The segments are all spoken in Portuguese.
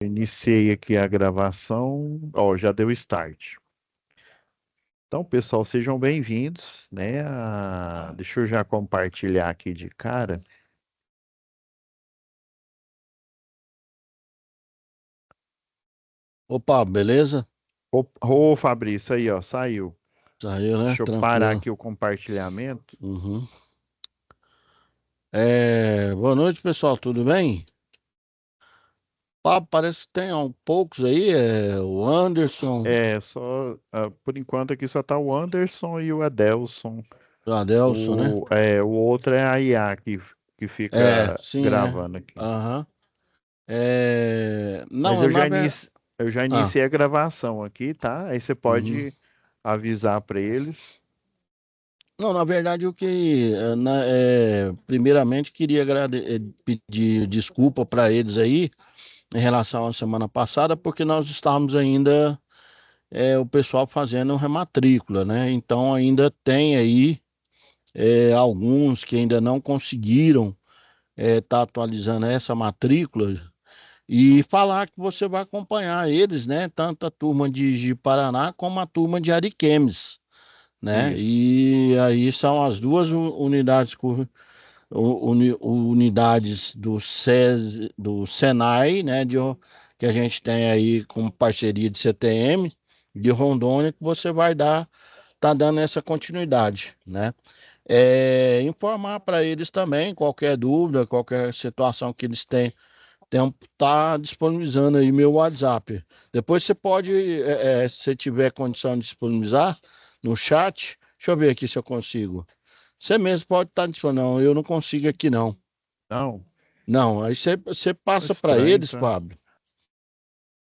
Iniciei aqui a gravação, ó, já deu start. Então, pessoal, sejam bem-vindos, né? Deixa eu já compartilhar aqui de cara. Opa, beleza? Ô, Fabrício, aí, ó, saiu. Saiu, né? Deixa eu parar Tranquilo. aqui o compartilhamento. Uhum. Boa noite, pessoal. Tudo bem? Parece que tem poucos aí. O Anderson, Por enquanto aqui só tá o Anderson e o Adelson. o Adelson, né? O outro é a IA que fica Sim, é. gravando aqui. Aham. Mas Não, na verdade. eu já Ah, iniciei a gravação aqui, tá? Aí você uhum. pode avisar para eles. Não, na verdade, primeiramente queria pedir desculpa para eles aí em relação à semana passada, porque nós estávamos ainda, o pessoal fazendo rematrícula, né? Então ainda tem aí. Alguns que ainda não conseguiram estar atualizando essa matrícula e falar que você vai acompanhar eles, né? Tanto a turma de Paraná como a turma de Ariquemes, né? Isso. E aí são as duas unidades, unidades do Senai, né? Que a gente tem aí com parceria de CTM de Rondônia, que você tá dando essa continuidade, né? Informar para eles também qualquer dúvida, qualquer situação que eles tenham tá disponibilizando aí meu WhatsApp. Depois você pode, se tiver condição de disponibilizar no chat, deixa eu ver aqui se eu consigo. Você mesmo pode estar disponível. Não, eu não consigo aqui não. Não, Não, aí você é passa para estranho, eles, tá? Pablo,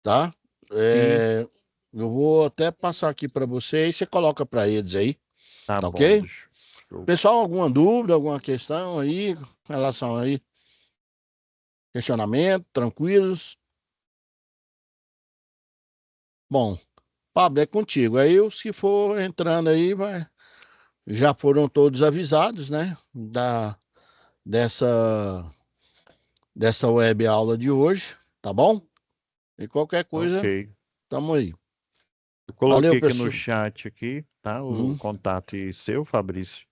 tá? Sim, Eu vou até passar aqui para você e você coloca para eles aí, tá tá bom. ok? Deixa eu... Pessoal, alguma dúvida, alguma questão aí, em relação aí, questionamento, tranquilos? Bom, Pablo, é contigo. Aí os que for entrando aí, já foram todos avisados, né? Dessa, dessa web aula de hoje, tá bom? E qualquer Ok. coisa, tamo aí. Eu Valeu, coloquei aqui no pessoal. chat aqui, tá? O Uhum, contato e seu, Fabrício.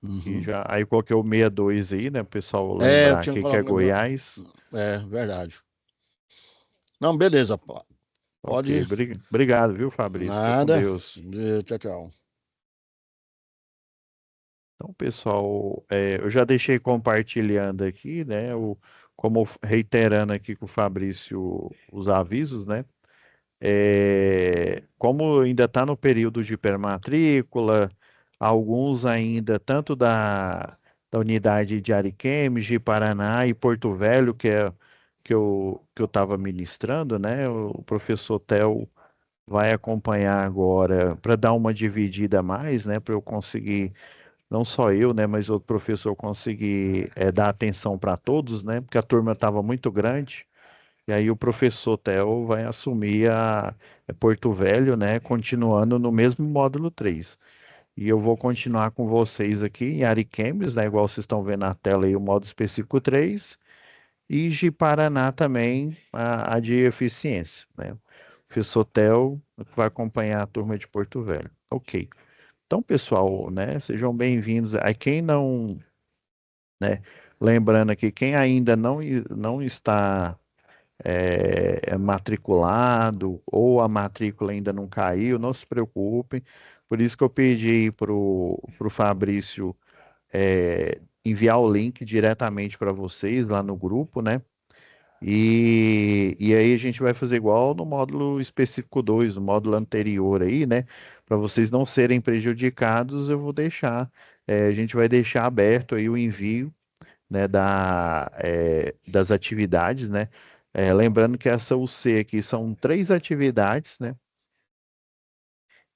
E uhum. já, aí eu coloquei o 62 aí, né? O pessoal lembrar Eu tinha aqui que é colocado. Goiás. Verdade. Não, beleza, Ok, pode. obrigado, viu, Fabrício? Fica com Nada. Deus. Tchau, tchau. Então, pessoal, eu já deixei compartilhando aqui, né? Como reiterando aqui com o Fabrício os avisos, né? Como ainda está no período de hipermatrícula, alguns ainda, tanto da unidade de Ariquemes, de Paraná e Porto Velho, que eu estava ministrando, né? O professor Tel vai acompanhar agora para dar uma dividida a mais, né? Para eu conseguir, não só eu, né? Mas o professor conseguir dar atenção para todos, né? Porque a turma estava muito grande. E aí o professor Theo vai assumir a Porto Velho, né? Continuando no mesmo módulo 3. E eu vou continuar com vocês aqui em Ariquemes, né? Igual vocês estão vendo na tela aí, o módulo específico 3. E de Paraná também, a de eficiência, né? O professor Theo vai acompanhar a turma de Porto Velho. Ok. Então, pessoal, né? Sejam bem-vindos. A quem não, né? Lembrando aqui, quem ainda não está matriculado ou a matrícula ainda não caiu, não se preocupem. Por isso que eu pedi para o Fabrício enviar o link diretamente para vocês lá no grupo, né? E aí a gente vai fazer igual no módulo específico 2, no módulo anterior aí, né? Para vocês não serem prejudicados, eu vou deixar, a gente vai deixar aberto aí o envio, né, das atividades, né? Lembrando que essa UC aqui são 3 atividades, né?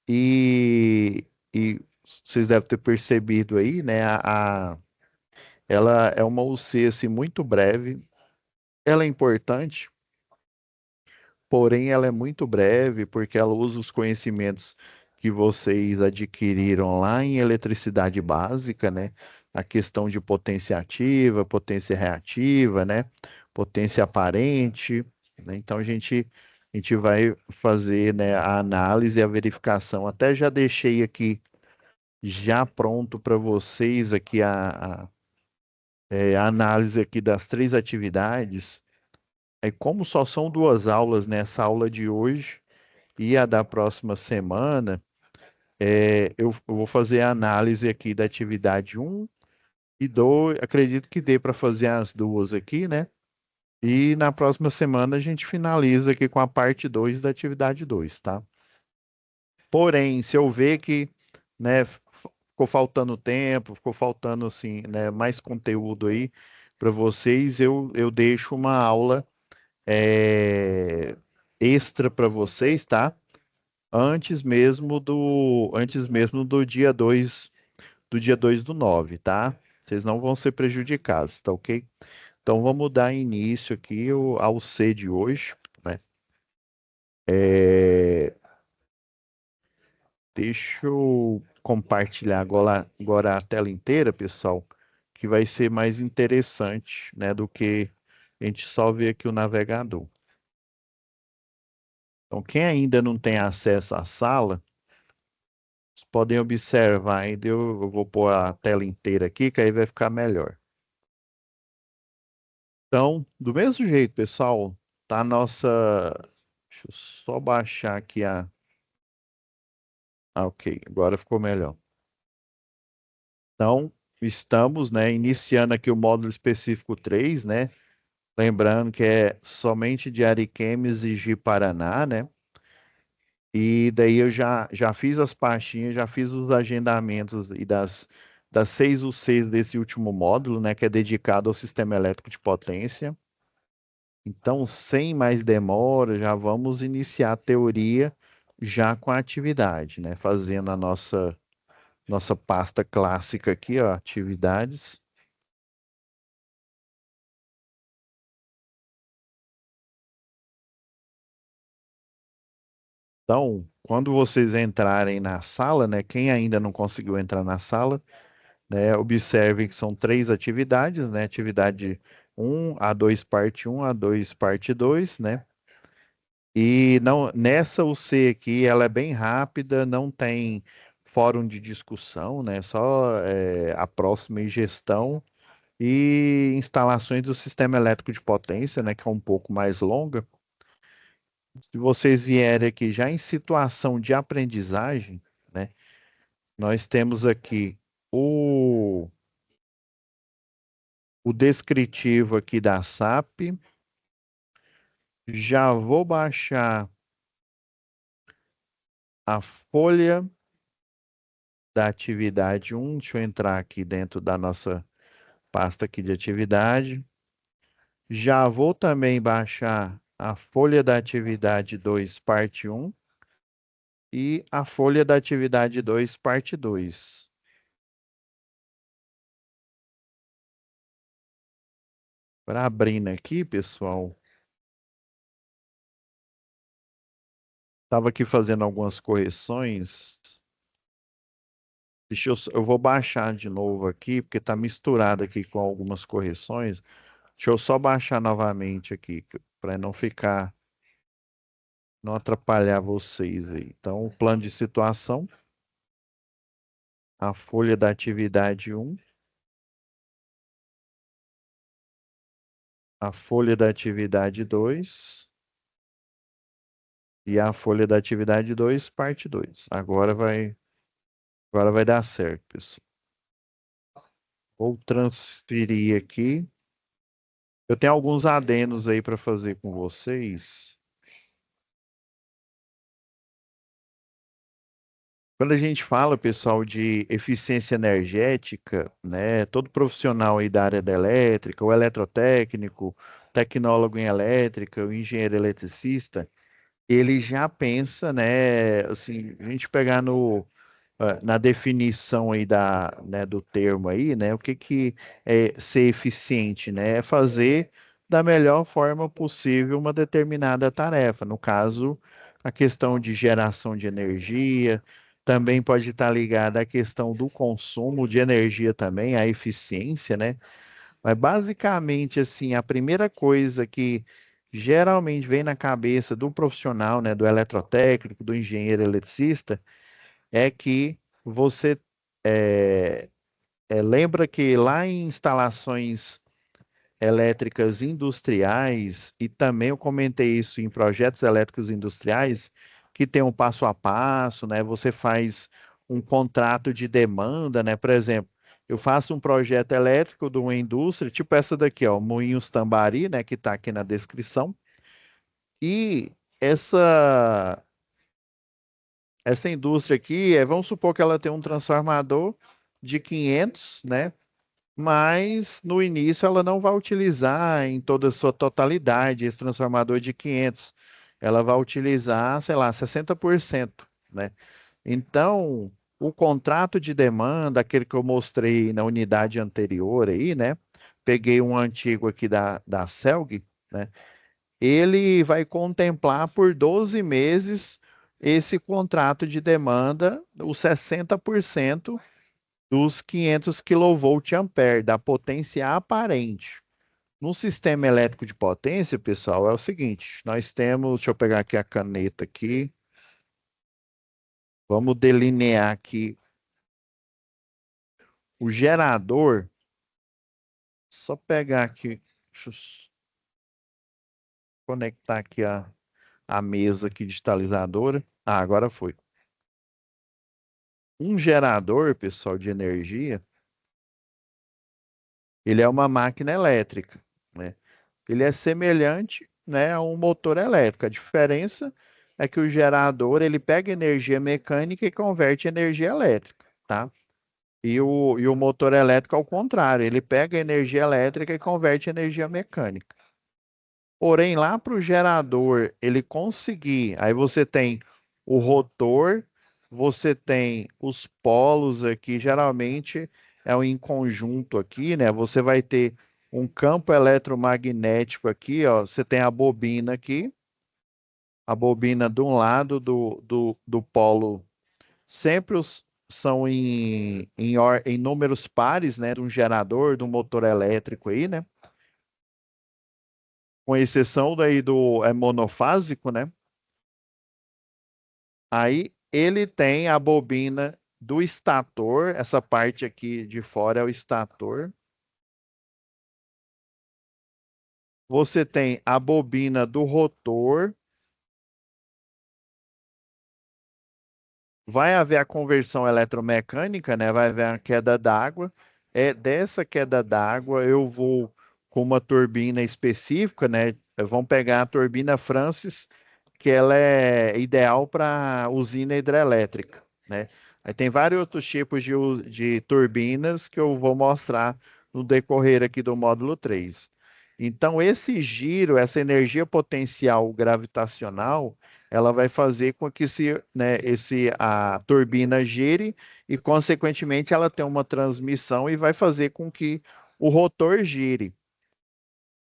E vocês devem ter percebido aí, né? Ela é uma UC assim, muito breve, ela é importante, porém ela é muito breve porque ela usa os conhecimentos que vocês adquiriram lá em eletricidade básica, né? A questão de potência ativa, potência reativa, né? Potência aparente. né? Então a gente vai fazer, né, a análise e a verificação. Até já deixei aqui já pronto para vocês aqui a análise aqui das três atividades. É como só são duas aulas nessa aula de hoje e a da próxima semana, eu vou fazer a análise aqui da atividade um e 2. Acredito que dê para fazer as duas aqui, né? E na próxima semana a gente finaliza aqui com a parte 2 da atividade 2, tá? Porém, se eu ver que, né, ficou faltando tempo, ficou faltando assim, né, mais conteúdo aí para vocês, eu deixo uma aula é, extra para vocês, tá? Antes mesmo do dia 2 do 9, tá? Vocês não vão ser prejudicados, tá ok? Então vamos dar início aqui ao C de hoje, né? É, deixa eu compartilhar agora a tela inteira, pessoal, que vai ser mais interessante, né, do que a gente só ver aqui o navegador. Então, quem ainda não tem acesso à sala, vocês podem observar ainda, eu vou pôr a tela inteira aqui, que aí vai ficar melhor. Então, do mesmo jeito, pessoal, tá a nossa. Deixa eu só baixar aqui a. Ah, ok, agora ficou melhor. Então, estamos, né, iniciando aqui o módulo específico 3, né? Lembrando que é somente de Ariquemes e Ji-Paraná, né? E daí eu já fiz as pastinhas, já fiz os agendamentos e das 6 UCs desse último módulo, né? Que é dedicado ao sistema elétrico de potência. Então, sem mais demora, já vamos iniciar a teoria já com a atividade, né? Fazendo a nossa pasta clássica aqui, ó, atividades. Então, quando vocês entrarem na sala, né? Quem ainda não conseguiu entrar na sala, né? Observem que são três atividades, né? Atividade um, a 2 parte um, a 2 parte 2, né? E não, nessa UC aqui, ela é bem rápida, não tem fórum de discussão, né? Só a próxima e gestão e instalações do sistema elétrico de potência, né? Que é um pouco mais longa. Se vocês vierem aqui já em situação de aprendizagem, né? Nós temos aqui o, o descritivo aqui da SAP. Já vou baixar a folha da atividade um. Deixa eu entrar aqui dentro da nossa pasta aqui de atividade. Já vou também baixar a folha da atividade 2, parte um, e a folha da atividade 2, parte 2. Para abrindo aqui, pessoal, estava aqui fazendo algumas correções. Eu vou baixar de novo aqui, porque está misturado aqui com algumas correções. Deixa eu só baixar novamente aqui, para não atrapalhar vocês aí. Então, o plano de situação, a folha da atividade um, a folha da atividade 2 e a folha da atividade 2, parte 2. Agora vai dar certo, pessoal. Vou transferir aqui. Eu tenho alguns adenos aí para fazer com vocês. Quando a gente fala, pessoal, de eficiência energética, né, todo profissional aí da área da elétrica, o eletrotécnico, tecnólogo em elétrica, o engenheiro eletricista, ele já pensa, né, assim, a gente pegar na definição aí né, do termo aí, né, o que que é ser eficiente, né? É fazer da melhor forma possível uma determinada tarefa. No caso, a questão de geração de energia, também pode estar ligada à questão do consumo de energia também, a eficiência, né? Mas basicamente, assim, a primeira coisa geralmente vem na cabeça do profissional, né, do eletrotécnico, do engenheiro eletricista, é que você é, lembra que lá em instalações elétricas industriais, e também eu comentei isso em projetos elétricos industriais, que tem um passo a passo, né? Você faz um contrato de demanda, né? Por exemplo, eu faço um projeto elétrico de uma indústria, tipo essa daqui, ó, Moinhos Tambari, né? Que está aqui na descrição. E essa essa indústria aqui, vamos supor que ela tem um transformador de 500, né? Mas no início ela não vai utilizar em toda a sua totalidade esse transformador de 500. Ela vai utilizar, sei lá, 60%, né? Então, o contrato de demanda, aquele que eu mostrei na unidade anterior aí, né? Peguei um antigo aqui da Celg, né? Ele vai contemplar por 12 meses esse contrato de demanda, os 60% dos 500 kVA da potência aparente. No sistema elétrico de potência, pessoal, é o seguinte, nós temos, deixa eu pegar aqui a caneta aqui, vamos delinear aqui o gerador, só pegar aqui, deixa eu conectar aqui a mesa aqui digitalizadora. Ah, agora foi. Um gerador, pessoal, de energia, ele é uma máquina elétrica, né? Ele é semelhante, né, a um motor elétrico. A diferença é que o gerador ele pega energia mecânica e converte em energia elétrica, tá? E o motor elétrico ao contrário, ele pega energia elétrica e converte em energia mecânica. Porém, lá para o gerador ele conseguir, aí você tem o rotor, você tem os polos aqui, geralmente é um em conjunto aqui, né? Você vai ter um campo eletromagnético aqui, ó. Você tem a bobina aqui, a bobina de um lado do polo, sempre são em números pares, né? De um gerador, de um motor elétrico aí, né? Com exceção daí do monofásico, né? Aí ele tem a bobina do estator, essa parte aqui de fora é o estator. Você tem a bobina do rotor, vai haver a conversão eletromecânica, né? Vai haver a queda d'água. Dessa queda d'água eu vou com uma turbina específica, né? Vamos pegar a turbina Francis, que ela é ideal para usina hidrelétrica, né? Aí tem vários outros tipos de turbinas que eu vou mostrar no decorrer aqui do módulo 3. Então, esse giro, essa energia potencial gravitacional, ela vai fazer com que a turbina gire e, consequentemente, ela tenha uma transmissão e vai fazer com que o rotor gire.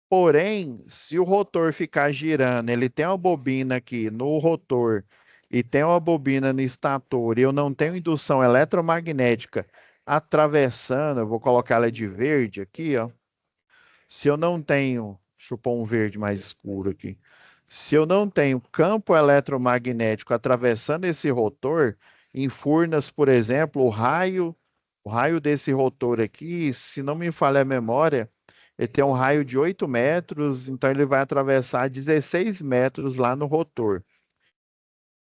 Porém, se o rotor ficar girando, ele tem uma bobina aqui no rotor e tem uma bobina no estator, e eu não tenho indução eletromagnética atravessando, eu vou colocar ela de verde aqui, ó. Se eu não tenho, deixa eu pôr um verde mais escuro aqui. Se eu não tenho campo eletromagnético atravessando esse rotor, em Furnas, por exemplo, o raio desse rotor aqui, se não me falha a memória, ele tem um raio de 8 metros, então ele vai atravessar 16 metros lá no rotor.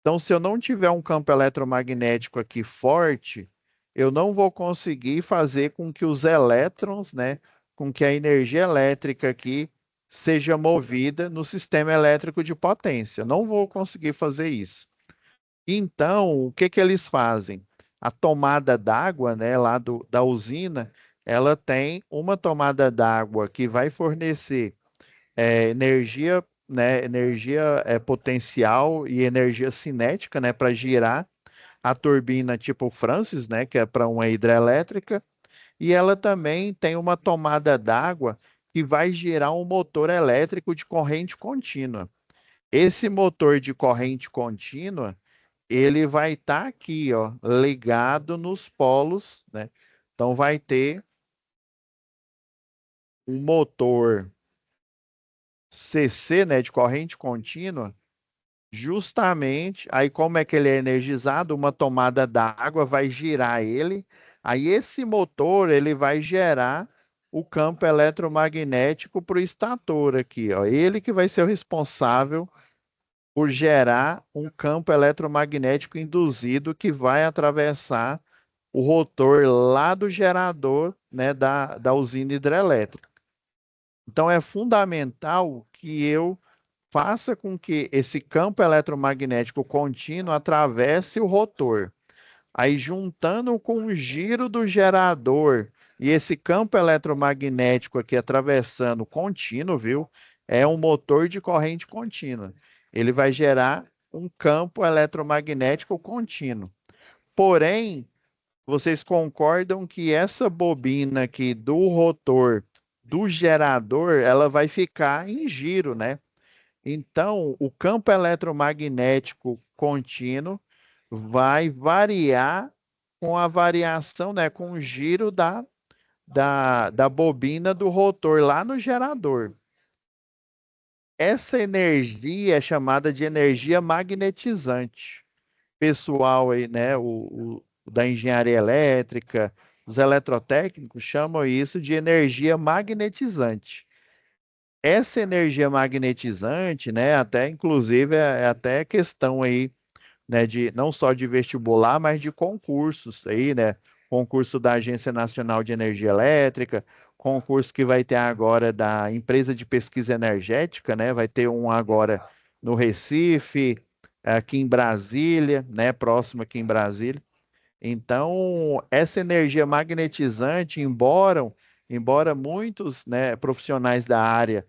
Então, se eu não tiver um campo eletromagnético aqui forte, eu não vou conseguir fazer com que os elétrons, né, com que a energia elétrica aqui seja movida no sistema elétrico de potência. Eu não vou conseguir fazer isso. Então, o que que eles fazem? A tomada d'água, né, lá da usina, ela tem uma tomada d'água que vai fornecer energia, né, energia potencial e energia cinética, né, para girar a turbina tipo Francis, né, que é para uma hidrelétrica, e ela também tem uma tomada d'água que vai girar um motor elétrico de corrente contínua. Esse motor de corrente contínua, ele vai estar aqui, ó, ligado nos polos, né? Então vai ter um motor CC, né, de corrente contínua, justamente, aí como é que ele é energizado? Uma tomada d'água vai girar ele, aí esse motor ele vai gerar o campo eletromagnético para o estator aqui, ó. Ele que vai ser o responsável por gerar um campo eletromagnético induzido que vai atravessar o rotor lá do gerador, né, da usina hidrelétrica. Então é fundamental que eu faça com que esse campo eletromagnético contínuo atravesse o rotor. Aí, juntando com o giro do gerador e esse campo eletromagnético aqui atravessando contínuo, viu? É um motor de corrente contínua. Ele vai gerar um campo eletromagnético contínuo. Porém, vocês concordam que essa bobina aqui do rotor do gerador, ela vai ficar em giro, né? Então, o campo eletromagnético contínuo vai variar com a variação, né, com o giro da bobina do rotor lá no gerador. Essa energia é chamada de energia magnetizante. Pessoal aí, né, o da engenharia elétrica, os eletrotécnicos chamam isso de energia magnetizante. Essa energia magnetizante, né, até inclusive é até questão aí, né, de não só de vestibular, mas de concursos aí, né? Concurso da Agência Nacional de Energia Elétrica, concurso que vai ter agora da Empresa de Pesquisa Energética, né? Vai ter um agora no Recife, aqui em Brasília, né? Próximo aqui em Brasília. Então, essa energia magnetizante, embora muitos, né, profissionais da área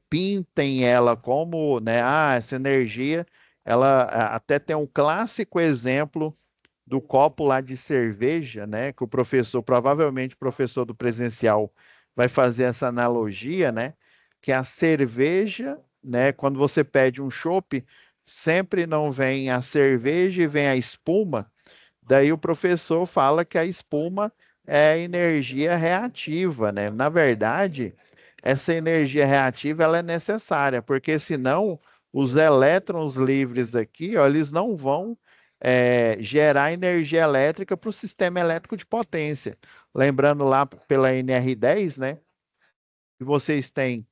pintem ela como, né, essa energia, ela até tem um clássico exemplo do copo lá de cerveja, né, que o professor, provavelmente o professor do presencial vai fazer essa analogia, né, que a cerveja, né, quando você pede um chopp, sempre não vem a cerveja e vem a espuma. Daí o professor fala que a espuma é energia reativa, né? Na verdade, essa energia reativa ela é necessária, porque senão os elétrons livres aqui, ó, eles não vão gerar energia elétrica para o sistema elétrico de potência. Lembrando lá pela NR10, né? Que vocês têm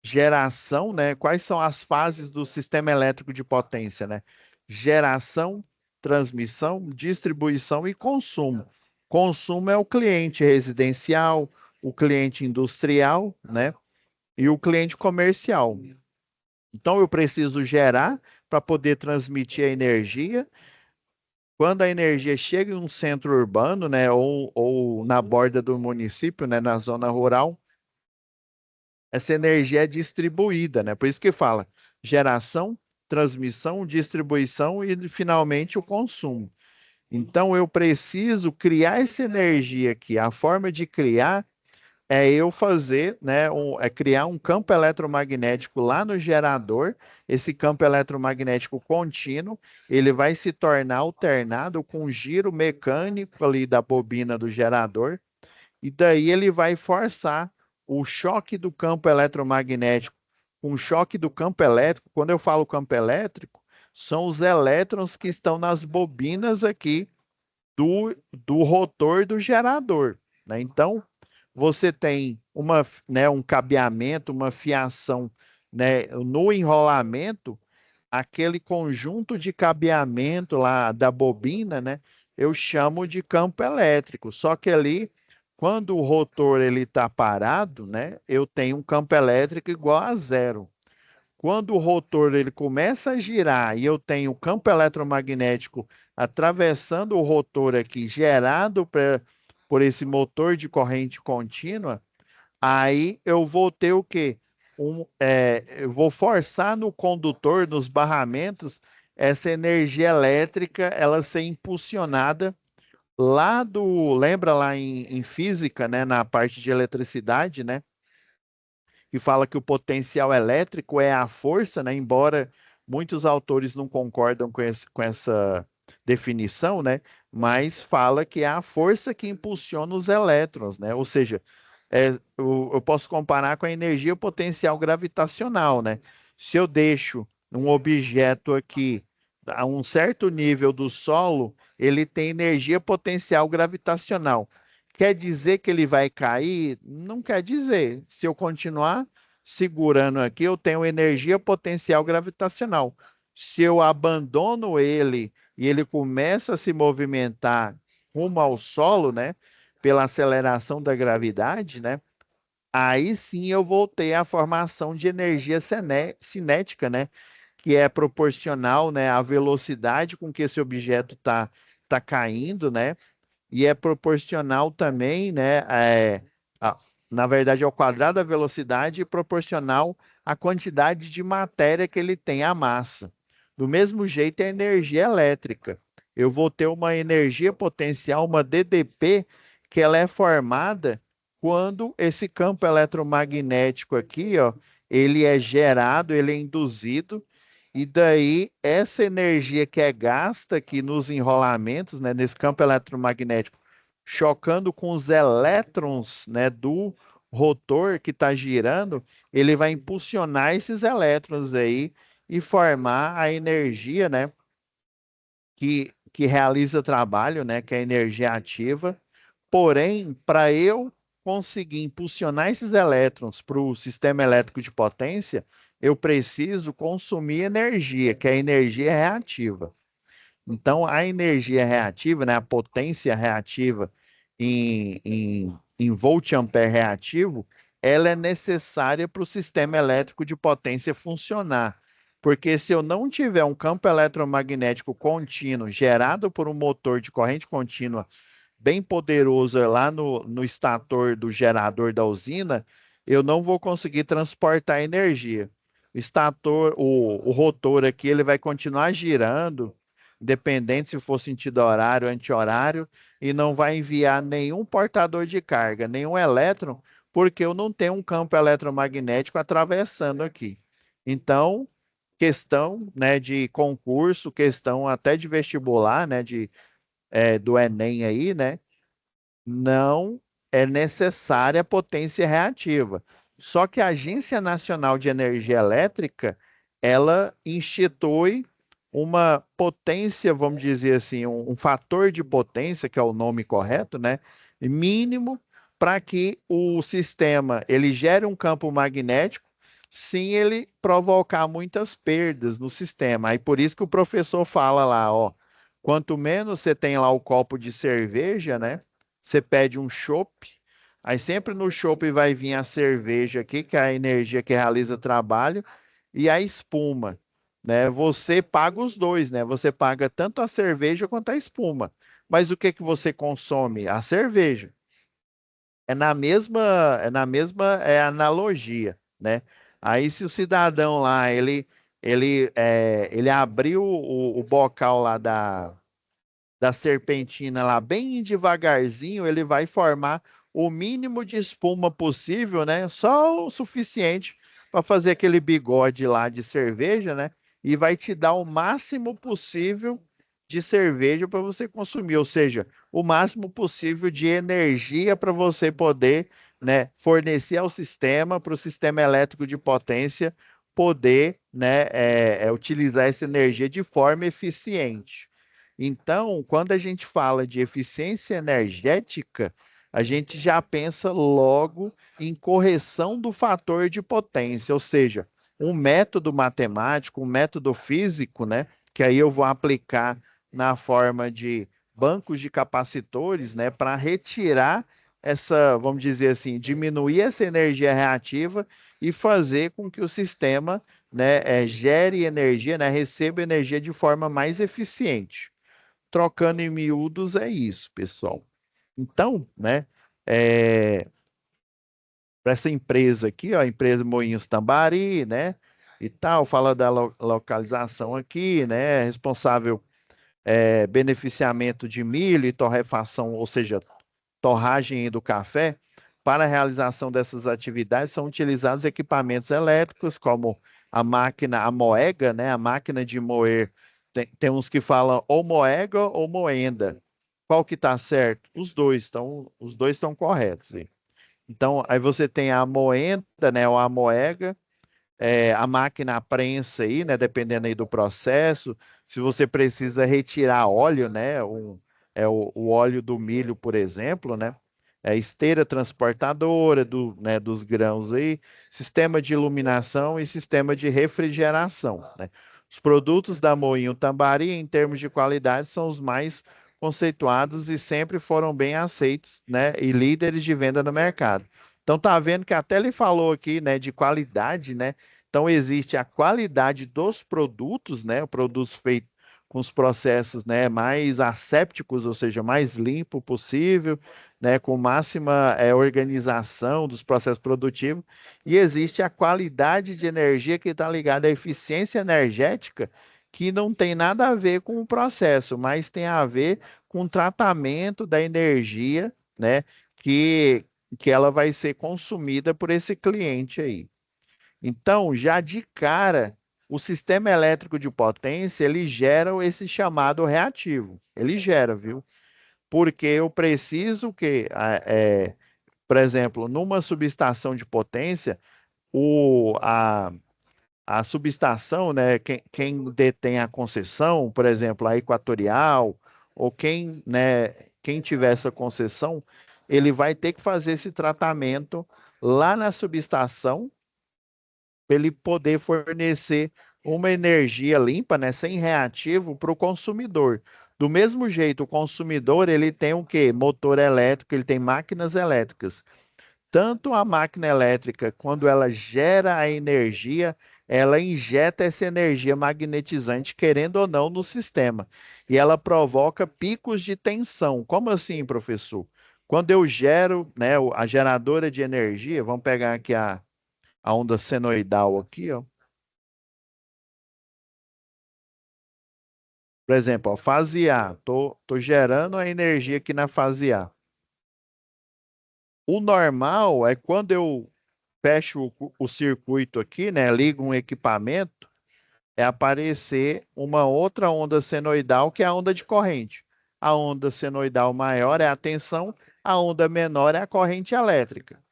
geração, né? Quais são as fases do sistema elétrico de potência, né? Geração, transmissão, distribuição e consumo. Consumo é o cliente residencial, o cliente industrial, né? E o cliente comercial. Então eu preciso gerar para poder transmitir a energia. Quando a energia chega em um centro urbano, né, ou na borda do município, né, na zona rural, essa energia é distribuída, né? Por isso que fala geração, transmissão, distribuição e finalmente o consumo. Então eu preciso criar essa energia aqui. A forma de criar é eu fazer, né, criar um campo eletromagnético lá no gerador. Esse campo eletromagnético contínuo, ele vai se tornar alternado com o giro mecânico ali da bobina do gerador e daí ele vai forçar o choque do campo eletromagnético com o choque do campo elétrico. Quando eu falo campo elétrico, são os elétrons que estão nas bobinas aqui do rotor do gerador, né? Então, você tem né, um cabeamento, uma fiação, né, no enrolamento, aquele conjunto de cabeamento lá da bobina, né, eu chamo de campo elétrico. Só que ali, quando o rotor ele está parado, né, eu tenho um campo elétrico igual a zero. Quando o rotor ele começa a girar e eu tenho o campo eletromagnético atravessando o rotor aqui, gerado por esse motor de corrente contínua, aí eu vou ter o quê? Eu vou forçar no condutor, nos barramentos, essa energia elétrica, ela ser impulsionada lembra lá em física, né, na parte de eletricidade, né, que fala que o potencial elétrico é a força, né, embora muitos autores não concordam com essa definição, né, mas fala que é a força que impulsiona os elétrons, né, ou seja, eu posso comparar com a energia potencial gravitacional, né? Se eu deixo um objeto aqui a um certo nível do solo, ele tem energia potencial gravitacional. Quer dizer que ele vai cair? Não quer dizer. Se eu continuar segurando aqui, eu tenho energia potencial gravitacional. Se eu abandono ele e ele começa a se movimentar rumo ao solo, né? Pela aceleração da gravidade, né? Aí sim eu voltei à formação de energia cinética, né? Que é proporcional, né, à velocidade com que esse objeto tá caindo, né? E é proporcional também, né? A- na verdade, ao quadrado da velocidade e proporcional à quantidade de matéria que ele tem, a massa. Do mesmo jeito, é a energia elétrica. Eu vou ter uma energia potencial, uma DDP, que ela é formada quando esse campo eletromagnético aqui, ó, ele é gerado, ele é induzido, e daí essa energia que é gasta aqui nos enrolamentos, né, nesse campo eletromagnético, chocando com os elétrons, né, do rotor que está girando, ele vai impulsionar esses elétrons aí e formar a energia, né, que realiza trabalho, né, que é a energia ativa. Porém, para eu conseguir impulsionar esses elétrons para o sistema elétrico de potência, eu preciso consumir energia, que é a energia reativa. Então, a energia reativa, né, a potência reativa em volt-ampere reativo, ela é necessária para o sistema elétrico de potência funcionar. Porque se eu não tiver um campo eletromagnético contínuo gerado por um motor de corrente contínua bem poderoso lá no estator do gerador da usina, eu não vou conseguir transportar energia. O estator, o rotor aqui, ele vai continuar girando, independente se for sentido horário ou anti-horário, e não vai enviar nenhum portador de carga, nenhum elétron, porque eu não tenho um campo eletromagnético atravessando aqui. Então, questão, né, de concurso, questão até de vestibular, né, do Enem aí, né? Não é necessária potência reativa. Só que a Agência Nacional de Energia Elétrica, ela institui uma potência, vamos dizer assim, um fator de potência, que é o nome correto, né? Mínimo para que o sistema ele gere um campo magnético sem ele provocar muitas perdas no sistema. Aí por isso que o professor fala lá, ó, quanto menos você tem lá o copo de cerveja, né? Você pede um chopp, aí sempre no chopp vai vir a cerveja aqui, que é a energia que realiza trabalho, e a espuma, né? Você paga os dois, né? Você paga tanto a cerveja quanto a espuma. Mas o que que você consome? A cerveja. É analogia, né? Aí se o cidadão lá, ele abriu o bocal lá da serpentina lá bem devagarzinho, ele vai formar o mínimo de espuma possível, né? Só o suficiente para fazer aquele bigode lá de cerveja, né? E vai te dar o máximo possível de cerveja para você consumir, ou seja, o máximo possível de energia para você poder, né, fornecer ao sistema, para o sistema elétrico de potência poder, né, utilizar essa energia de forma eficiente. Então, quando a gente fala de eficiência energética, a gente já pensa logo em correção do fator de potência, ou seja, um método matemático, um método físico, né, que aí eu vou aplicar na forma de bancos de capacitores, né, para retirar essa, vamos dizer assim, diminuir essa energia reativa e fazer com que o sistema, né, gere energia, né, receba energia de forma mais eficiente. Trocando em miúdos é isso, pessoal. Então, né, é, para essa empresa aqui, ó, a empresa Moinhos Tambari, né, e tal, fala da localização aqui, né, responsável beneficiamento de milho e torrefação, ou seja, torragem do café. Para a realização dessas atividades são utilizados equipamentos elétricos, como a máquina, a moega, né, a máquina de moer. Tem uns que falam ou moega ou moenda. Qual que está certo? Os dois estão corretos. Hein? Então, aí você tem a moenta, né, ou a moega, a máquina prensa aí, né, dependendo aí do processo. Se você precisa retirar óleo, né, o óleo do milho, por exemplo, né, esteira transportadora né, dos grãos aí, sistema de iluminação e sistema de refrigeração, né. Os produtos da Moinho Tambari, em termos de qualidade, são os mais conceituados e sempre foram bem aceitos, né, e líderes de venda no mercado. Então tá vendo que até ele falou aqui, né, de qualidade, né? Então existe a qualidade dos produtos, né, produtos feitos com os processos, né, mais assépticos, ou seja, mais limpo possível, né, com máxima organização dos processos produtivos, e existe a qualidade de energia que está ligada à eficiência energética, que não tem nada a ver com o processo, mas tem a ver com o tratamento da energia, né, que que ela vai ser consumida por esse cliente aí. Então, já de cara, o sistema elétrico de potência, ele gera esse chamado reativo. Ele gera, viu? Porque eu preciso que, por exemplo, numa subestação de potência, a subestação, né, quem detém a concessão, por exemplo, a Equatorial, ou quem, né, quem tiver essa concessão, ele vai ter que fazer esse tratamento lá na subestação para ele poder fornecer uma energia limpa, né, sem reativo para o consumidor. Do mesmo jeito, o consumidor ele tem o quê? Motor elétrico, ele tem máquinas elétricas. Tanto a máquina elétrica, quando ela gera a energia, ela injeta essa energia magnetizante, querendo ou não, no sistema. E ela provoca picos de tensão. Como assim, professor? Quando eu gero, né, a geradora de energia, vamos pegar aqui a onda senoidal aqui, ó. Por exemplo, ó, fase A, tô gerando a energia aqui na fase A. O normal é quando eu fecho o circuito aqui, né, ligo um equipamento, é aparecer uma outra onda senoidal, que é a onda de corrente. A onda senoidal maior é a tensão, a onda menor é a corrente elétrica.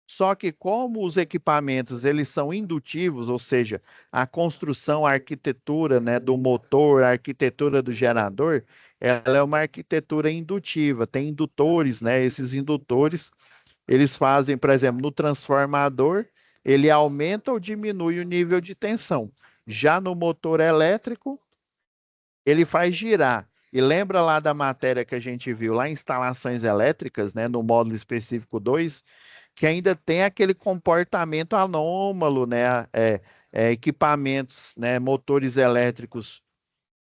Só que como os equipamentos eles são indutivos, ou seja, a construção, a arquitetura, né, do motor, a arquitetura do gerador, ela é uma arquitetura indutiva, tem indutores, né? Esses indutores, eles fazem, por exemplo, no transformador, ele aumenta ou diminui o nível de tensão. Já no motor elétrico, ele faz girar. E lembra lá da matéria que a gente viu lá, instalações elétricas, né, no módulo específico 2, que ainda tem aquele comportamento anômalo, né? Equipamentos, né? Motores elétricos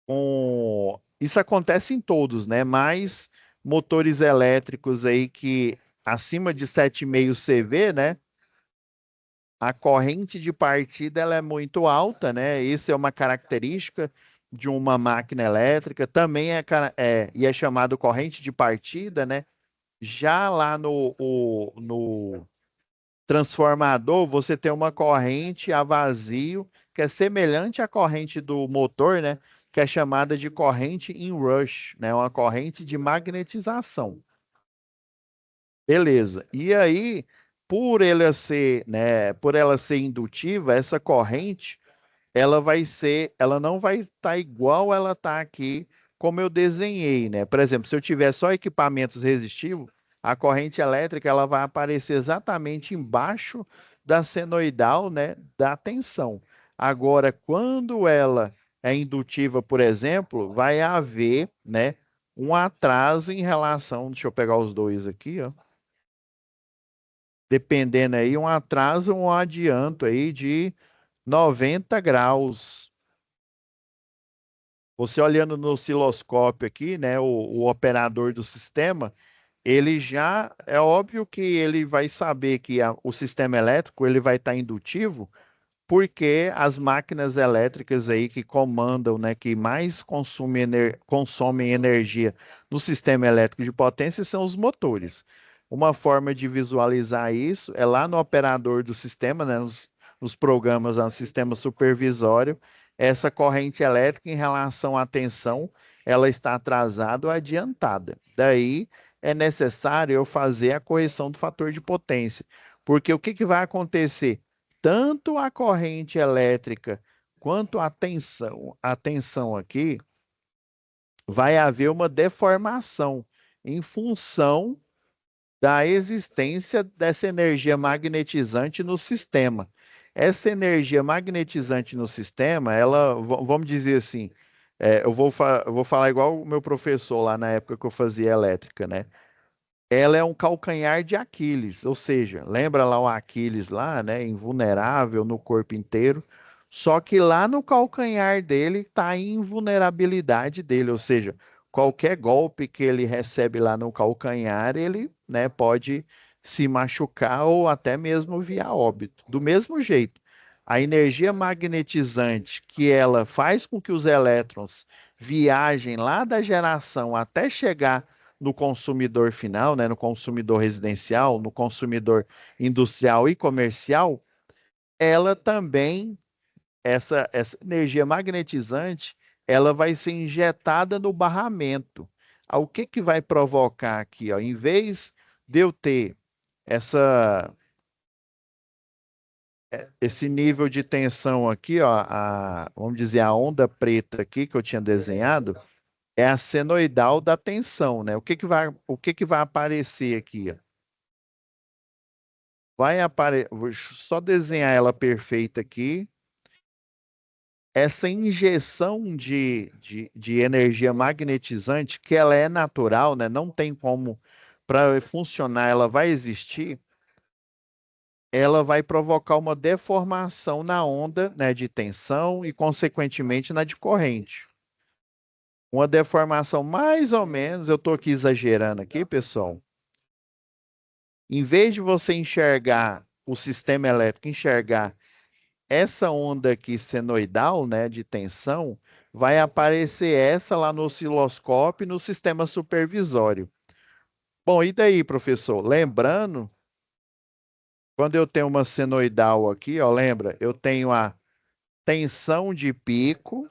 com. Isso acontece em todos, né? Mas motores elétricos aí que acima de 7,5 CV, né? A corrente de partida ela é muito alta, né? Isso é uma característica de uma máquina elétrica. Também e é chamado corrente de partida, né? Já lá no transformador, você tem uma corrente a vazio, que é semelhante à corrente do motor, né? Que é chamada de corrente in rush, né? Uma corrente de magnetização. Beleza. E aí, por ela ser indutiva, essa corrente ela não vai estar igual ela está aqui, como eu desenhei, né? Por exemplo, se eu tiver só equipamentos resistivos, a corrente elétrica ela vai aparecer exatamente embaixo da senoidal, né, da tensão. Agora, quando ela é indutiva, por exemplo, vai haver, né, um atraso em relação, deixa eu pegar os dois aqui, ó, dependendo aí, um atraso, um adianto aí de 90 graus. Você olhando no osciloscópio aqui, né, o operador do sistema, ele já é óbvio que ele vai saber que o sistema elétrico ele vai estar indutivo, porque as máquinas elétricas aí que comandam, né, que mais consomem energia no sistema elétrico de potência são os motores. Uma forma de visualizar isso é lá no operador do sistema, né, nos programas, no sistema supervisório, essa corrente elétrica em relação à tensão, ela está atrasada ou adiantada. Daí é necessário eu fazer a correção do fator de potência. Porque o que que vai acontecer? Tanto a corrente elétrica quanto a tensão aqui, vai haver uma deformação em função da existência dessa energia magnetizante no sistema. Essa energia magnetizante no sistema, ela, vamos dizer assim, eu vou falar igual o meu professor lá na época que eu fazia elétrica, né? Ela é um calcanhar de Aquiles, ou seja, lembra lá o Aquiles lá, né, invulnerável no corpo inteiro, só que lá no calcanhar dele está a invulnerabilidade dele, ou seja, qualquer golpe que ele recebe lá no calcanhar, ele, né, pode se machucar ou até mesmo vir a óbito. Do mesmo jeito, a energia magnetizante que ela faz com que os elétrons viajem lá da geração até chegar no consumidor final, né, no consumidor residencial, no consumidor industrial e comercial, ela também, essa energia magnetizante, ela vai ser injetada no barramento. O que que vai provocar aqui? Ó? Em vez de eu ter essa, esse nível de tensão aqui, ó, vamos dizer, a onda preta aqui que eu tinha desenhado, é a senoidal da tensão, né? O que que vai aparecer aqui? Ó? Vai aparecer, vou só desenhar ela perfeita aqui. Essa injeção de energia magnetizante, que ela é natural, né? Não tem como, para funcionar, ela vai existir, ela vai provocar uma deformação na onda, né, de tensão e, consequentemente, na de corrente. Uma deformação mais ou menos, eu estou aqui exagerando aqui, pessoal. Em vez de você enxergar o sistema elétrico, enxergar essa onda aqui senoidal, né, de tensão, vai aparecer essa lá no osciloscópio e no sistema supervisório. Bom, e daí, professor? Lembrando, quando eu tenho uma senoidal aqui, ó, lembra? Eu tenho a tensão de pico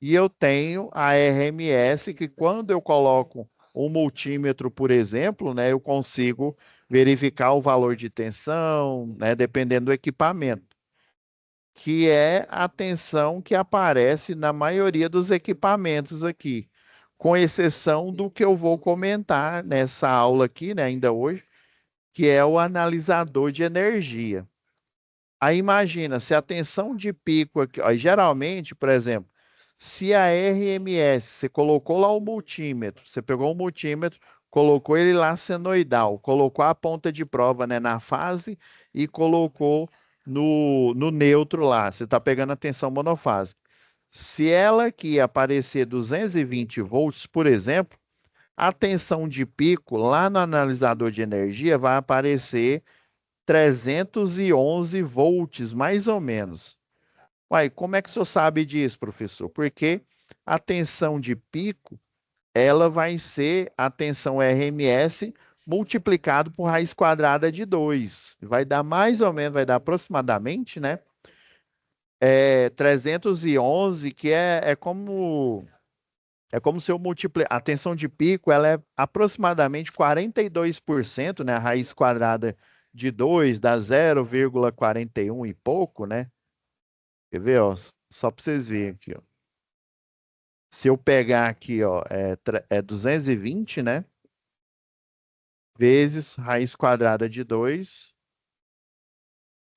e eu tenho a RMS, que quando eu coloco um multímetro, por exemplo, né, eu consigo verificar o valor de tensão, né, dependendo do equipamento, que é a tensão que aparece na maioria dos equipamentos aqui, com exceção do que eu vou comentar nessa aula aqui, né, ainda hoje, que é o analisador de energia. Aí imagina, se a tensão de pico aqui, ó, geralmente, por exemplo, se a RMS, você colocou lá o multímetro, você pegou o multímetro, colocou ele lá senoidal, colocou a ponta de prova, né, na fase e colocou no neutro lá, você está pegando a tensão monofásica. Se ela aqui aparecer 220 volts, por exemplo, a tensão de pico lá no analisador de energia vai aparecer 311 volts, mais ou menos. Uai, como é que o senhor sabe disso, professor? Porque a tensão de pico, ela vai ser a tensão RMS multiplicado por raiz quadrada de 2. Vai dar mais ou menos, vai dar aproximadamente, né? 311, que é como se eu multiplicar. A tensão de pico, ela é aproximadamente 42%, né? A raiz quadrada de 2 dá 0,41 e pouco, né? Quer ver, ó? Só para vocês verem aqui, ó. Se eu pegar aqui, ó, é 220, né? Vezes raiz quadrada de 2,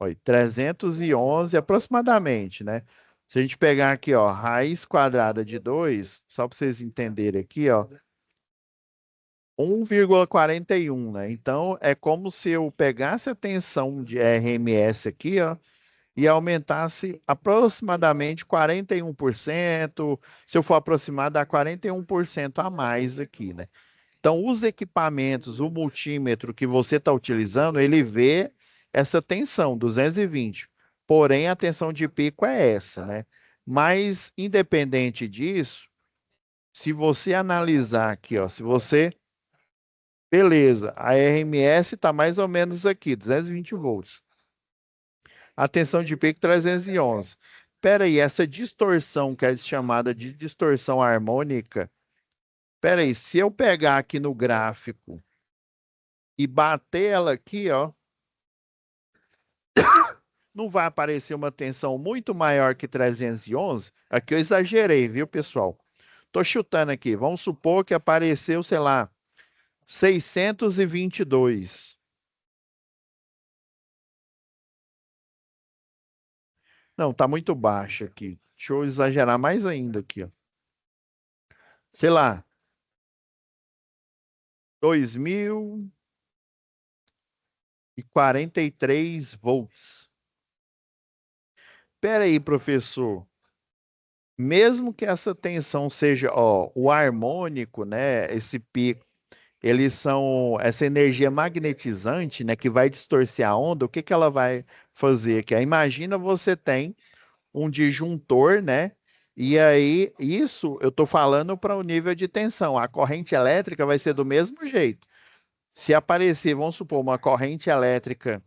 ó, 311 aproximadamente, né? Se a gente pegar aqui, ó, raiz quadrada de 2, só para vocês entenderem aqui, ó, 1,41, né? Então, é como se eu pegasse a tensão de RMS aqui, ó, e aumentasse aproximadamente 41%. Se eu for aproximar, dá 41% a mais aqui, né? Então, os equipamentos, o multímetro que você está utilizando, ele vê essa tensão, 220. Porém, a tensão de pico é essa, né? Mas, independente disso, se você analisar aqui, ó, se você beleza, a RMS está mais ou menos aqui, 220 volts. A tensão de pico 311. Espera aí, essa distorção que é chamada de distorção harmônica, Espera aí, se eu pegar aqui no gráfico e bater ela aqui, ó, não vai aparecer uma tensão muito maior que 311? Aqui eu exagerei, viu, pessoal? Tô chutando aqui. Vamos supor que apareceu, sei lá, 622. Não, tá muito baixo aqui. Deixa eu exagerar mais ainda aqui, ó. Sei lá, 2043 volts. Pera aí, professor. Mesmo que essa tensão seja, ó, o harmônico, né, esse pico, eles são essa energia magnetizante, né, que vai distorcer a onda, o que que ela vai fazer? Que imagina você tem um disjuntor, né? E aí, isso eu estou falando para o nível de tensão. A corrente elétrica vai ser do mesmo jeito. Se aparecer, vamos supor, uma corrente elétrica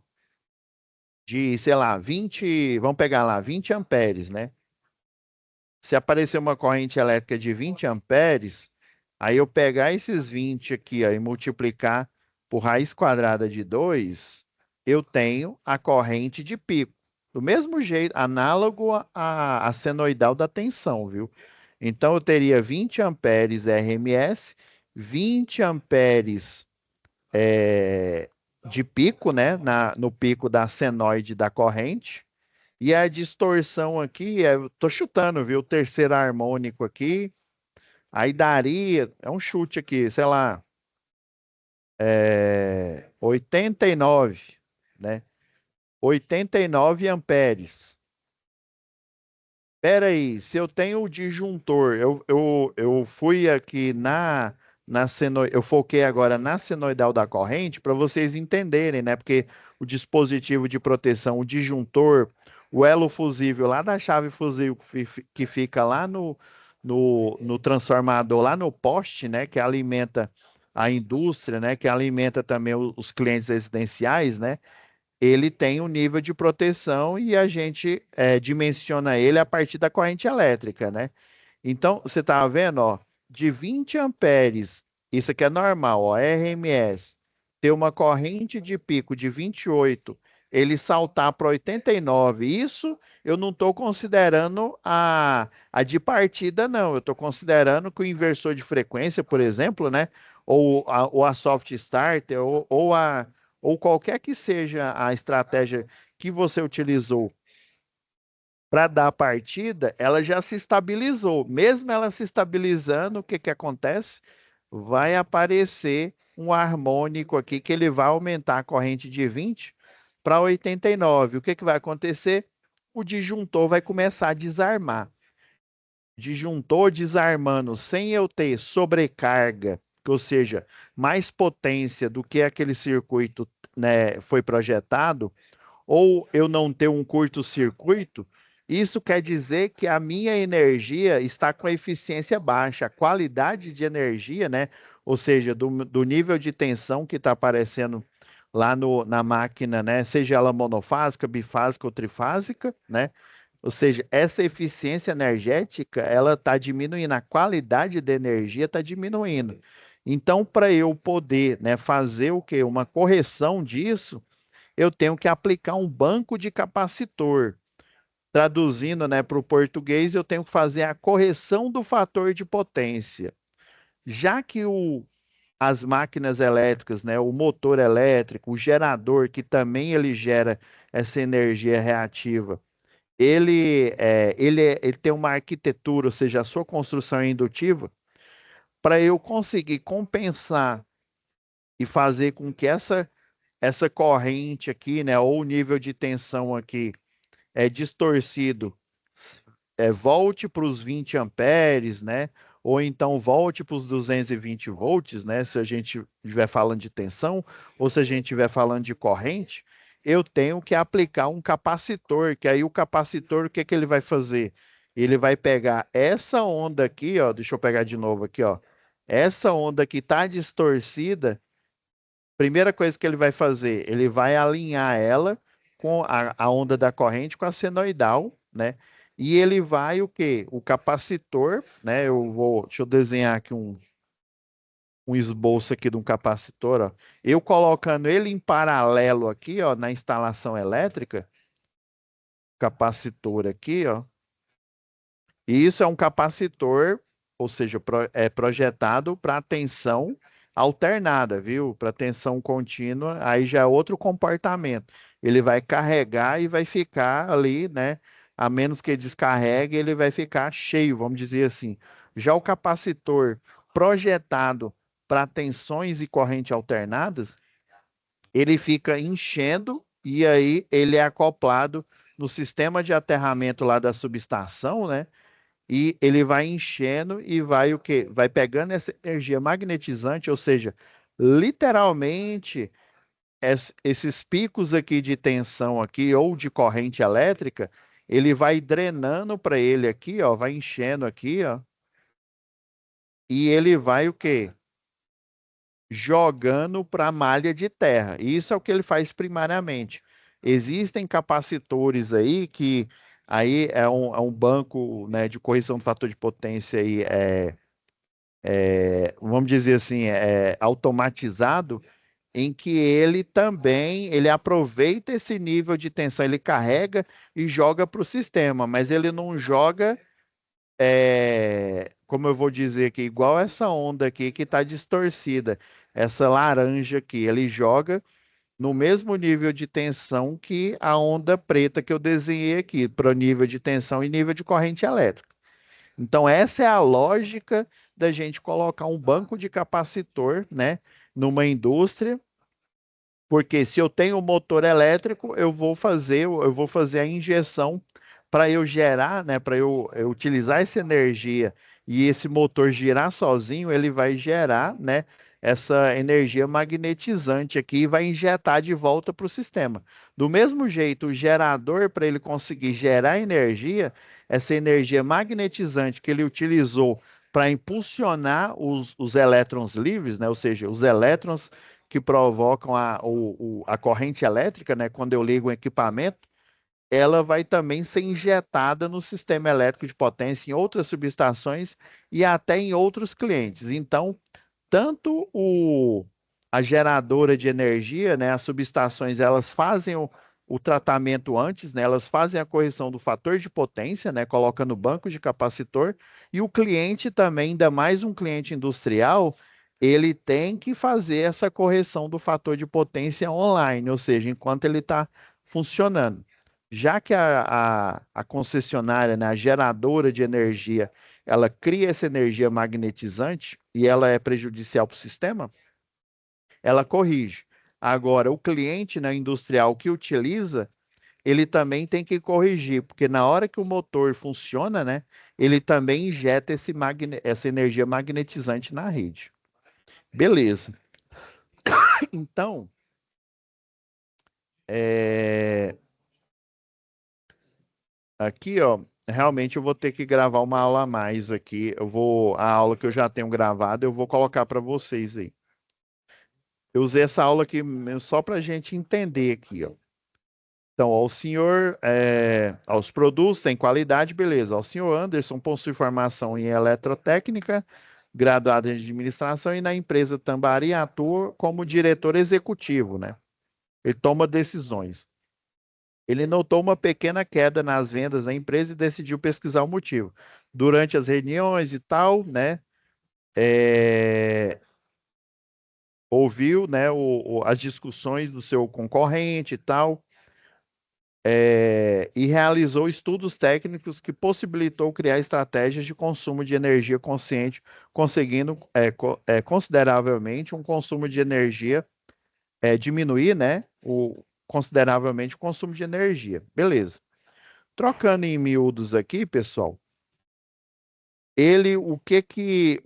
de, sei lá, 20, vamos pegar lá, 20 amperes, né? Se aparecer uma corrente elétrica de 20 amperes, aí eu pegar esses 20 aqui, ó, e multiplicar por raiz quadrada de 2, eu tenho a corrente de pico. Do mesmo jeito, análogo à senoidal da tensão, viu? Então, eu teria 20 amperes RMS, 20 amperes de pico, né, no pico da senoide da corrente, e a distorção aqui, eu tô chutando, viu? O terceiro harmônico aqui, aí daria, é um chute aqui, sei lá, 89, né? 89 amperes. Espera aí, se eu tenho o disjuntor, eu fui aqui eu foquei agora na senoidal da corrente para vocês entenderem, né? Porque o dispositivo de proteção, o disjuntor, o elo fusível lá da chave fusível que fica lá no transformador, lá no poste, né? Que alimenta a indústria, né? Que alimenta também os clientes residenciais, né? Ele tem um nível de proteção e a gente dimensiona ele a partir da corrente elétrica, né? Então, você está vendo, ó, de 20 amperes, isso aqui é normal, ó, RMS, ter uma corrente de pico de 28, ele saltar para 89, isso eu não estou considerando a de partida, não. Eu estou considerando que o inversor de frequência, por exemplo, né, ou a soft starter, ou qualquer que seja a estratégia que você utilizou para dar a partida, ela já se estabilizou. Mesmo ela se estabilizando, o que que acontece? Vai aparecer um harmônico aqui que ele vai aumentar a corrente de 20 para 89. O que que vai acontecer? O disjuntor vai começar a desarmar. Disjuntor desarmando sem eu ter sobrecarga, ou seja, mais potência do que aquele circuito, né, foi projetado, ou eu não ter um curto-circuito, isso quer dizer que a minha energia está com a eficiência baixa, a qualidade de energia, né? Ou seja, do nível de tensão que está aparecendo lá na máquina, né? Seja ela monofásica, bifásica ou trifásica, né? Ou seja, essa eficiência energética, ela está diminuindo, a qualidade da energia está diminuindo. Então, para eu poder, né, fazer o quê? Uma correção disso, eu tenho que aplicar um banco de capacitor. Traduzindo, né, para o português, eu tenho que fazer a correção do fator de potência. Já que as máquinas elétricas, né, o motor elétrico, o gerador, que também ele gera essa energia reativa, ele tem uma arquitetura, ou seja, a sua construção é indutiva, para eu conseguir compensar e fazer com que essa corrente aqui, né, ou o nível de tensão aqui é distorcido, volte para os 20 amperes, né? Ou então volte para os 220 volts, né? Se a gente estiver falando de tensão, ou se a gente estiver falando de corrente, eu tenho que aplicar um capacitor, que aí o capacitor, o que que ele vai fazer? Ele vai pegar essa onda aqui, ó, deixa eu pegar de novo aqui, ó. Essa onda que está distorcida, primeira coisa que ele vai fazer, ele vai alinhar ela com a onda da corrente com a senoidal, né? E ele vai o quê? O capacitor, né? Deixa eu desenhar aqui um esboço aqui de um capacitor, ó. Eu colocando ele em paralelo aqui, ó, na instalação elétrica, capacitor aqui, ó. E isso é um capacitor, ou seja, é projetado para tensão alternada, viu? Para tensão contínua, aí já é outro comportamento. Ele vai carregar e vai ficar ali, né? A menos que descarregue, ele vai ficar cheio, vamos dizer assim. Já o capacitor projetado para tensões e corrente alternadas, ele fica enchendo e aí ele é acoplado no sistema de aterramento lá da subestação, né? E ele vai enchendo e vai o quê? Vai pegando essa energia magnetizante, ou seja, literalmente esses picos aqui de tensão aqui ou de corrente elétrica, ele vai drenando para ele aqui, ó, vai enchendo aqui, ó, e ele vai o quê? Jogando para a malha de terra. Isso é o que ele faz primariamente. Existem capacitores aí que aí é um banco, né, de correção do fator de potência aí, vamos dizer assim, automatizado, em que ele também ele aproveita esse nível de tensão, ele carrega e joga para o sistema, mas ele não joga, como eu vou dizer aqui, igual essa onda aqui que está distorcida, essa laranja aqui, ele joga no mesmo nível de tensão que a onda preta que eu desenhei aqui, para o nível de tensão e nível de corrente elétrica. Então, essa é a lógica da gente colocar um banco de capacitor, né, numa indústria, porque se eu tenho um motor elétrico, eu vou fazer a injeção para eu gerar, né, para eu utilizar essa energia e esse motor girar sozinho, ele vai gerar, né, essa energia magnetizante aqui e vai injetar de volta para o sistema. Do mesmo jeito, o gerador, para ele conseguir gerar energia, essa energia magnetizante que ele utilizou para impulsionar os elétrons livres, né, ou seja, os elétrons que provocam a corrente elétrica, né, quando eu ligo um equipamento, ela vai também ser injetada no sistema elétrico de potência em outras subestações e até em outros clientes. Então, tanto a geradora de energia, né, as subestações, elas fazem o tratamento antes, né, elas fazem a correção do fator de potência, né, colocando banco de capacitor, e o cliente também, ainda mais um cliente industrial, ele tem que fazer essa correção do fator de potência online, ou seja, enquanto ele está funcionando. Já que a concessionária, né, a geradora de energia, ela cria essa energia magnetizante e ela é prejudicial para o sistema, ela corrige. Agora, o cliente, né, industrial que utiliza, ele também tem que corrigir, porque na hora que o motor funciona, né, ele também injeta essa energia magnetizante na rede. Beleza. Então, é, aqui, ó, realmente eu vou ter que gravar uma aula a mais aqui. A aula que eu já tenho gravada, eu vou colocar para vocês aí. Eu usei essa aula aqui só para a gente entender aqui, ó. Então, ao senhor, aos produtos têm qualidade, beleza. Ao senhor Anderson possui formação em eletrotécnica, graduado em administração e na empresa Tambari atua como diretor executivo, né? Ele toma decisões. Ele notou uma pequena queda nas vendas da empresa e decidiu pesquisar o motivo. Durante as reuniões e tal, né? é, ouviu, né, as discussões do seu concorrente e tal, e realizou estudos técnicos que possibilitou criar estratégias de consumo de energia consciente, conseguindo consideravelmente um consumo de energia, diminuir, né, consideravelmente o consumo de energia. Beleza. Trocando em miúdos aqui, pessoal, esse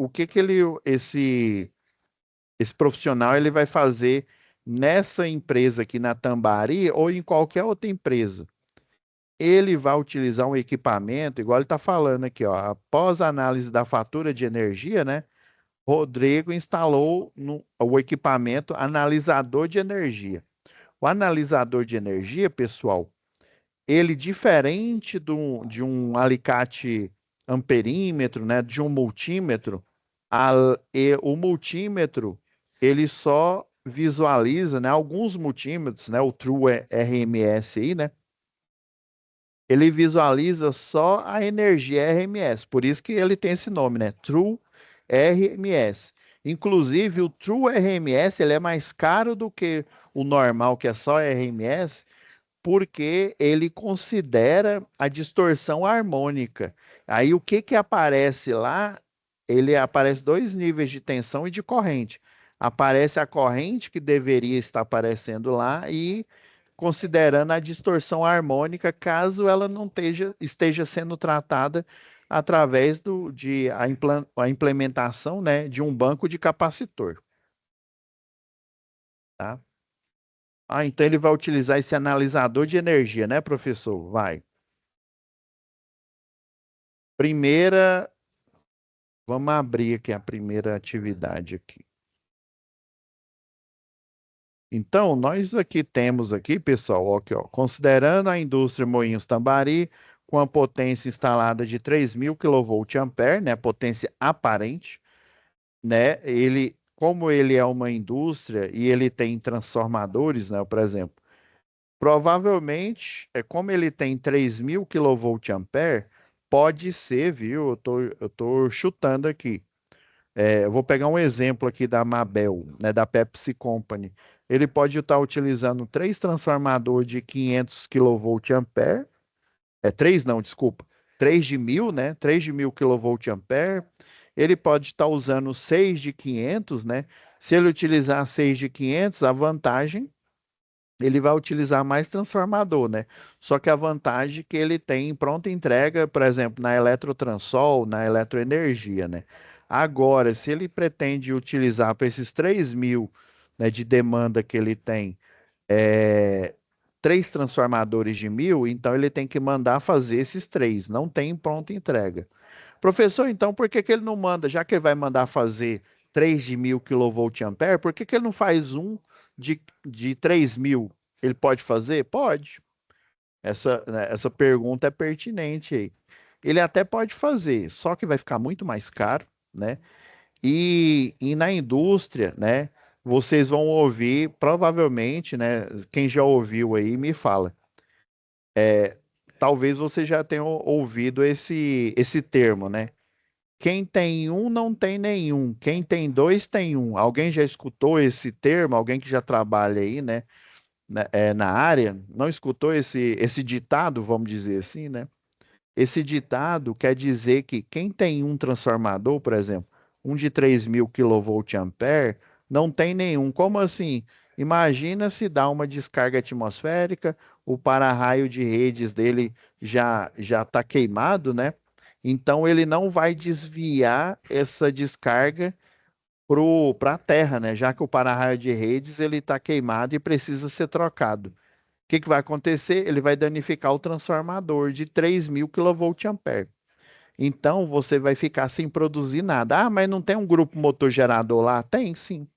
profissional ele vai fazer nessa empresa aqui na Tambari ou em qualquer outra empresa? Ele vai utilizar um equipamento, igual ele está falando aqui, ó, após a análise da fatura de energia, né? Rodrigo instalou o equipamento analisador de energia. O analisador de energia, pessoal, ele diferente de um alicate amperímetro, né, de um multímetro, O multímetro, ele só visualiza, né, alguns multímetros, né, o True RMS aí, né, ele visualiza só a energia RMS, por isso que ele tem esse nome, né, True RMS. Inclusive, o True RMS, ele é mais caro do que o normal, que é só RMS, porque ele considera a distorção harmônica. Aí o que que aparece lá? Ele aparece dois níveis de tensão e de corrente. Aparece a corrente que deveria estar aparecendo lá e considerando a distorção harmônica, caso ela não esteja sendo tratada através a implementação, né, de um banco de capacitor, tá? Ah, então ele vai utilizar esse analisador de energia, né, professor? Vai. Primeira, vamos abrir aqui a primeira atividade aqui. Então, nós aqui temos aqui, pessoal, ó, aqui, ó, considerando a indústria Moinhos Tambari com a potência instalada de 3.000 kVA, né, potência aparente, né? Como ele é uma indústria e ele tem transformadores, né, por exemplo, provavelmente, como ele tem 3.000 kVA, pode ser, viu? Eu tô chutando aqui. Eu vou pegar um exemplo aqui da Mabel, né, da Pepsi Company. Ele pode estar utilizando três transformadores de 500 kVA, três não, desculpa, três de 1.000, né, 3 de 1.000 kVA. Ele pode estar usando seis de 500, né? Se ele utilizar seis de 500, a vantagem ele vai utilizar mais transformador, né? Só que a vantagem que ele tem em pronta entrega, por exemplo, na Eletrotransol, na Eletroenergia, né? Agora, se ele pretende utilizar para esses 3.000, né, de demanda que ele tem, é, três transformadores de 1.000, então ele tem que mandar fazer esses três, não tem em pronta entrega. Professor, então por que que ele não manda, já que ele vai mandar fazer 3 de 1.000 kVA, por que que ele não faz um de 3.000? Ele pode fazer? Pode. Essa pergunta é pertinente aí. Ele até pode fazer, só que vai ficar muito mais caro, né? E na indústria, né? Vocês vão ouvir, provavelmente, né? Quem já ouviu aí, me fala. Talvez você já tenha ouvido esse termo, né? Quem tem um não tem nenhum. Quem tem dois tem um. Alguém já escutou esse termo? Alguém que já trabalha aí, né? Na área, não escutou esse ditado, vamos dizer assim, né? Esse ditado quer dizer que quem tem um transformador, por exemplo, um de 3.000 kVA, não tem nenhum. Como assim? Imagina se dá uma descarga atmosférica, o para-raio de redes dele já está queimado, né? Então ele não vai desviar essa descarga para a Terra, né? Já que o para-raio de redes ele está queimado e precisa ser trocado. O que que vai acontecer? Ele vai danificar o transformador de 3.000 kVA. Então você vai ficar sem produzir nada. Ah, mas não tem um grupo motor gerador lá? Tem, sim.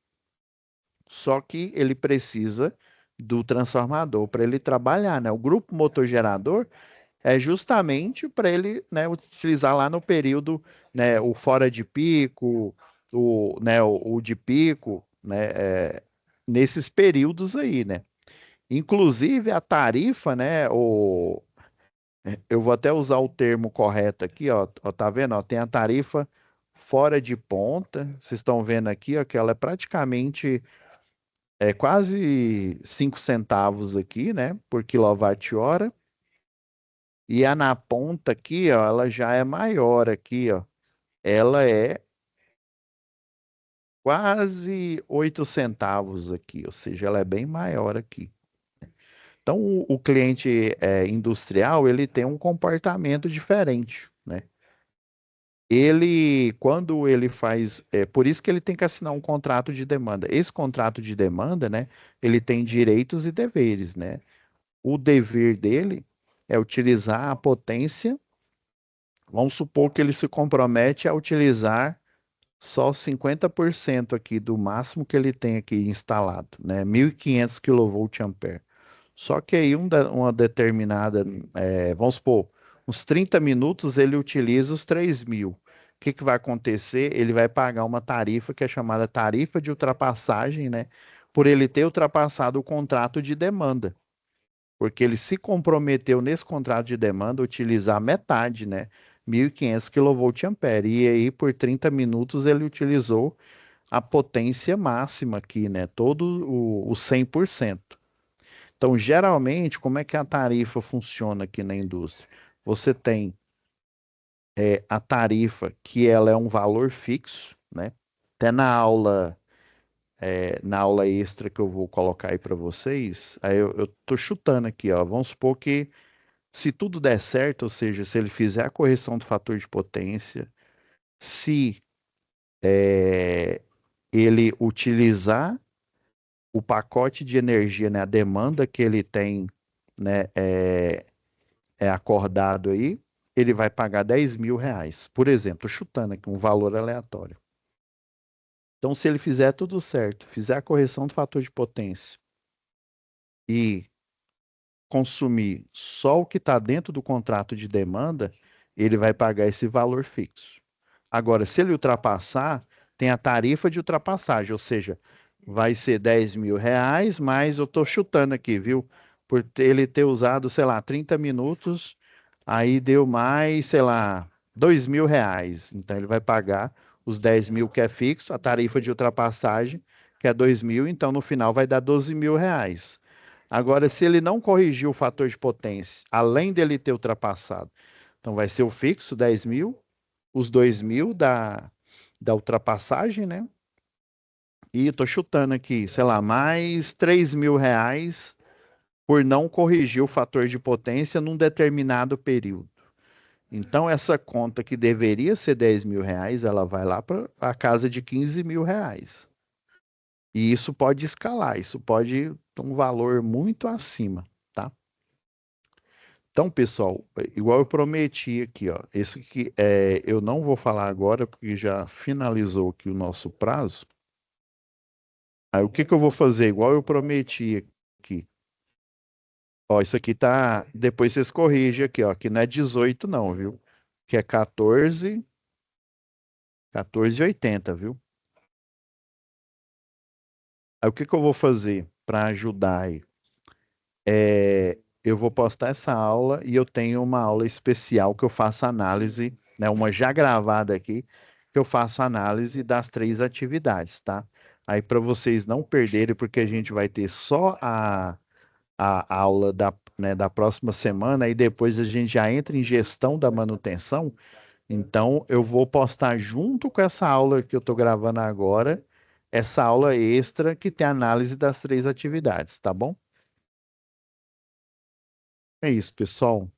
Só que ele precisa do transformador para ele trabalhar, né? O grupo motor gerador é justamente para ele, né, utilizar lá no período, né, o fora de pico, o de pico, né, nesses períodos aí, né? Inclusive a tarifa, né, eu vou até usar o termo correto aqui, ó, tá vendo? Ó, tem a tarifa fora de ponta, vocês estão vendo aqui, ó, que ela é praticamente quase 5 centavos aqui, né, por quilowatt-hora. E a na ponta aqui, ó, ela já é maior aqui, ó. Ela é quase 8 centavos aqui, ou seja, ela é bem maior aqui. Então, o cliente industrial, ele tem um comportamento diferente, né? Quando ele faz, por isso que ele tem que assinar um contrato de demanda. Esse contrato de demanda, né, ele tem direitos e deveres, né? O dever dele é utilizar a potência. Vamos supor que ele se compromete a utilizar só 50% aqui do máximo que ele tem aqui instalado, né? 1.500 kVA. Só que aí uma determinada, vamos supor, uns 30 minutos ele utiliza os 3.000. que vai acontecer? Ele vai pagar uma tarifa que é chamada tarifa de ultrapassagem, né? Por ele ter ultrapassado o contrato de demanda. Porque ele se comprometeu nesse contrato de demanda a utilizar metade, né? 1.500 kVA. E aí, por 30 minutos, ele utilizou a potência máxima aqui, né? Todo o 100%. Então, geralmente, como é que a tarifa funciona aqui na indústria? Você tem a tarifa que ela é um valor fixo, né? Até na aula extra que eu vou colocar aí para vocês, aí eu tô chutando aqui, ó. Vamos supor que se tudo der certo, ou seja, se ele fizer a correção do fator de potência, se ele utilizar o pacote de energia, né, a demanda que ele tem, né, é acordado aí, ele vai pagar 10 mil reais. Por exemplo, tô chutando aqui um valor aleatório. Então, se ele fizer tudo certo, fizer a correção do fator de potência e consumir só o que está dentro do contrato de demanda, ele vai pagar esse valor fixo. Agora, se ele ultrapassar, tem a tarifa de ultrapassagem, ou seja, vai ser 10 mil reais, mas eu estou chutando aqui, viu? Ele ter usado, sei lá, 30 minutos, aí deu mais, sei lá, 2 mil reais. Então ele vai pagar os 10 mil que é fixo, a tarifa de ultrapassagem, que é 2 mil, então no final vai dar 12 mil reais. Agora, se ele não corrigir o fator de potência, além dele ter ultrapassado, então vai ser o fixo, 10 mil, os 2 mil da ultrapassagem, né? E estou chutando aqui, sei lá, mais 3 mil reais por não corrigir o fator de potência num determinado período. Então, essa conta que deveria ser 10 mil reais, ela vai lá para a casa de 15 mil reais. E isso pode escalar, isso pode ter um valor muito acima, tá? Então, pessoal, igual eu prometi aqui, ó, esse que eu não vou falar agora porque já finalizou aqui o nosso prazo. Aí o que que eu vou fazer? Igual eu prometi aqui. Ó, isso aqui tá. Depois vocês corrigem aqui, ó, que não é 18 não, viu? Que é 14,80, viu? Aí o que que eu vou fazer para ajudar aí? Eu vou postar essa aula e eu tenho uma aula especial que eu faço análise, né? Uma já gravada aqui, que eu faço análise das 3 atividades, tá? Aí para vocês não perderem, porque a gente vai ter só a aula da próxima semana e depois a gente já entra em gestão da manutenção. Então, eu vou postar junto com essa aula que eu estou gravando agora, essa aula extra que tem análise das 3 atividades, tá bom? É isso, pessoal.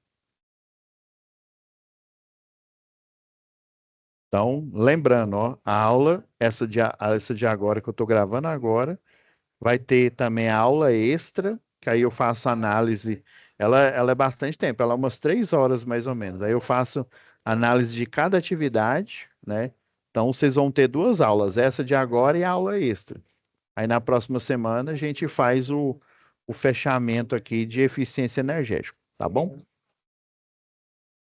Então, lembrando, ó, a aula, essa de agora que eu estou gravando agora, vai ter também a aula extra, que aí eu faço análise. Ela é bastante tempo, ela é umas 3 horas mais ou menos. Aí eu faço análise de cada atividade, né? Então vocês vão ter 2 aulas, essa de agora e a aula extra. Aí na próxima semana a gente faz o fechamento aqui de eficiência energética, tá bom?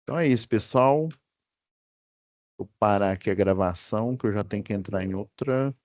Então é isso, pessoal. Vou parar aqui a gravação, que eu já tenho que entrar em outra.